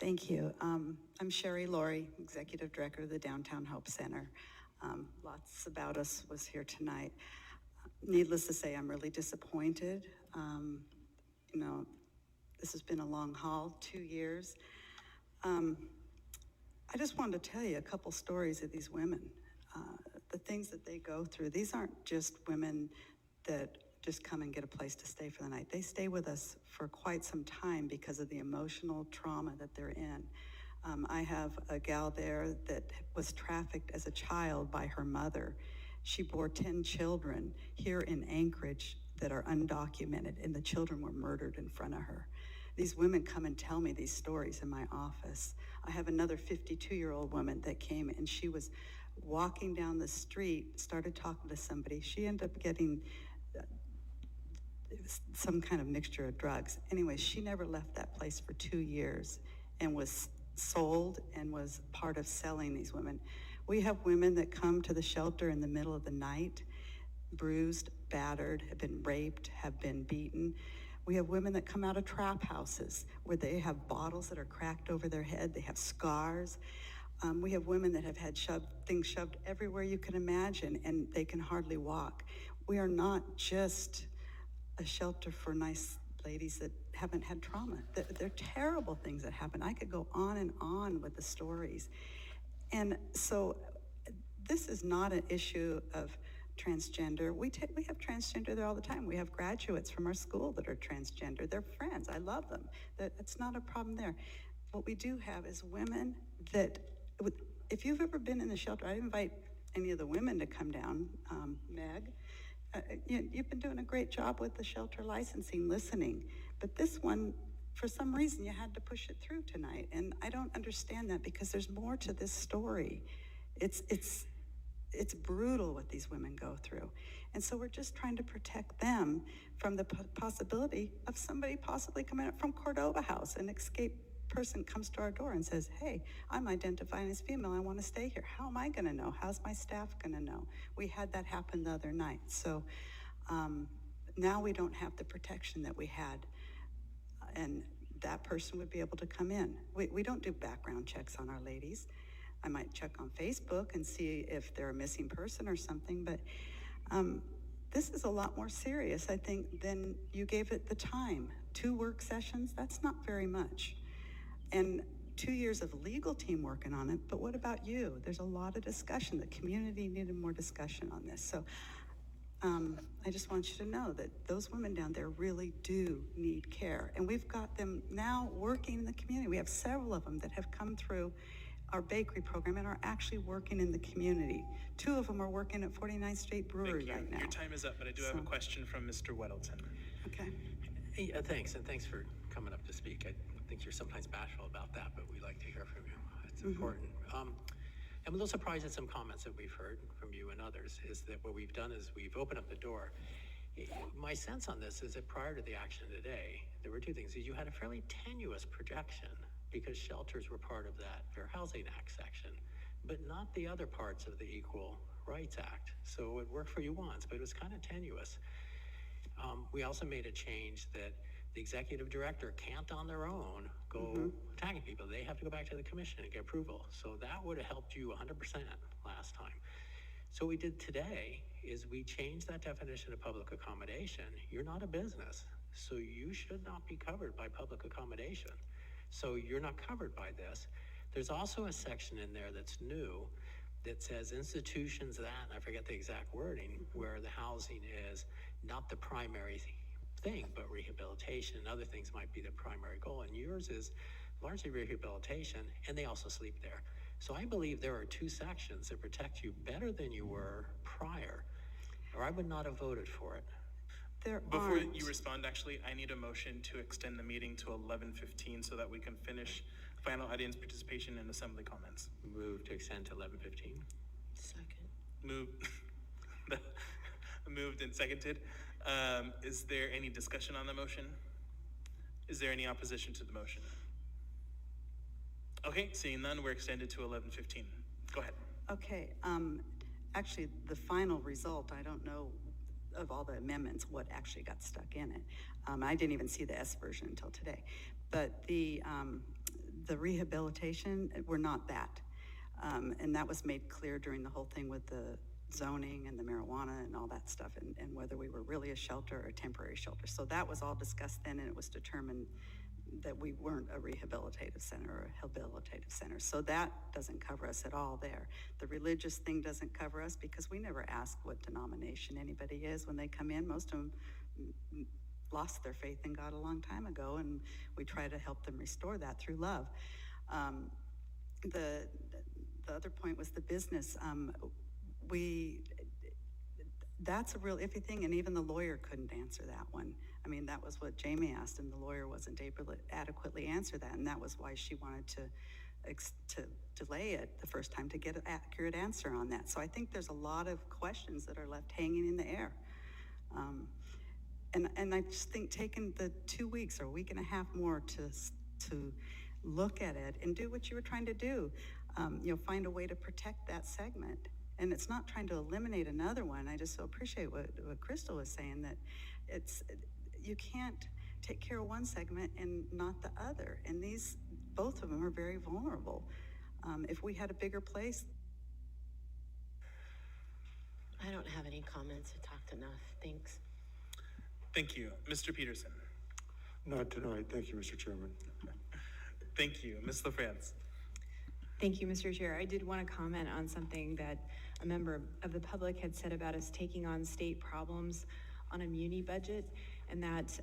Thank you. I'm Sherry Laurie, Executive Director of the Downtown Hope Center. Lots about us was here tonight. Needless to say, I'm really disappointed. You know, this has been a long haul, 2 years. I just wanted to tell you a couple stories of these women, the things that they go through. These aren't just women that just come and get a place to stay for the night. They stay with us for quite some time because of the emotional trauma that they're in. I have a gal there that was trafficked as a child by her mother. She bore 10 children here in Anchorage that are undocumented, and the children were murdered in front of her. These women come and tell me these stories in my office. I have another 52-year-old woman that came, and she was walking down the street, started talking to somebody. She ended up getting some kind of mixture of drugs. Anyway, she never left that place for 2 years and was sold and was part of selling these women. We have women that come to the shelter in the middle of the night, bruised, battered, have been raped, have been beaten. We have women that come out of trap houses where they have bottles that are cracked over their head, they have scars. We have women that have had things shoved everywhere you can imagine, and they can hardly walk. We are not just a shelter for nice ladies that haven't had trauma. They're terrible things that happen. I could go on and on with the stories. And so this is not an issue of transgender. We have transgender there all the time. We have graduates from our school that are transgender. They're friends. I love them. It's not a problem there. What we do have is women that, if you've ever been in the shelter, I invite any of the women to come down, Meg. You've been doing a great job with the shelter licensing, listening, but this one, for some reason, you had to push it through tonight, and I don't understand that because there's more to this story. It's brutal what these women go through, and so we're just trying to protect them from the possibility of somebody possibly coming up from Cordova House, an escaped person comes to our door and says, hey, I'm identifying as female, I want to stay here. How am I going to know? How's my staff going to know? We had that happen the other night. So now we don't have the protection that we had, and that person would be able to come in. We don't do background checks on our ladies. I might check on Facebook and see if they're a missing person or something, but this is a lot more serious, I think, than you gave it the time. 2 work sessions, that's not very much. And 2 years of legal team working on it, but what about you? There's a lot of discussion. The community needed more discussion on this. So I just want you to know that those women down there really do need care. And we've got them now working in the community. We have several of them that have come through our bakery program and are actually working in the community. 2 of them are working at 49th Street Brewery right now. Your time is up, but I do have a question from Mr. Weddleton. Okay. Hey, thanks, and thanks for coming up to speak. I think you're sometimes bashful about that, but we like to hear from you. It's important. I'm a little surprised at some comments that we've heard from you and others, is that what we've done is we've opened up the door. My sense on this is that prior to the action today, there were 2 things. You had a fairly tenuous projection because shelters were part of that Fair Housing Act section, but not the other parts of the Equal Rights Act. So it worked for you once, but it was kind of tenuous. We also made a change that the executive director can't on their own go attacking people. They have to go back to the commission and get approval. So that would have helped you 100% last time. So what we did today is we changed that definition of public accommodation. You're not a business, so you should not be covered by public accommodation. So you're not covered by this. There's also a section in there that's new that says institutions that, and I forget the exact wording, where the housing is not the primary thing, but rehabilitation and other things might be the primary goal. And yours is largely rehabilitation, and they also sleep there. So I believe there are 2 sections that protect you better than you were prior, or I would not have voted for it. Before you respond, actually, I need a motion to extend the meeting to 11:15 so that we can finish final audience participation and assembly comments. Move to extend to 11:15. Second. Moved and seconded. Is there any discussion on the motion? Is there any opposition to the motion? Okay, seeing none, we're extended to 11:15. Go ahead. Okay, actually, the final result, I don't know of all the amendments, what actually got stuck in it. I didn't even see the S version until today. But the rehabilitation, we're not that. And that was made clear during the whole thing with the zoning and the marijuana and all that stuff, and whether we were really a shelter or a temporary shelter. So that was all discussed then, and it was determined that we weren't a rehabilitative center or a habilitative center. So that doesn't cover us at all there. The religious thing doesn't cover us because we never ask what denomination anybody is when they come in. Most of them lost their faith in God a long time ago, and we try to help them restore that through love. The other point was the business. That's a real iffy thing, and even the lawyer couldn't answer that one. I mean, that was what Jamie asked, and the lawyer wasn't able to adequately answer that, and that was why she wanted to delay it the first time to get an accurate answer on that. So I think there's a lot of questions that are left hanging in the air. And I just think taking the 2 weeks or a week and a half more to look at it and do what you were trying to do, find a way to protect that segment. And it's not trying to eliminate another one. I just so appreciate what Crystal was saying, that you can't take care of one segment and not the other. And both of them are very vulnerable. If we had a bigger place. I don't have any comments. I talked enough. Thanks. Thank you. Mr. Peterson. Not tonight. Thank you, Mr. Chairman. Thank you. Ms. LaFrance. Thank you, Mr. Chair. I did want to comment on something that a member of the public had said about us taking on state problems on a muni budget, and that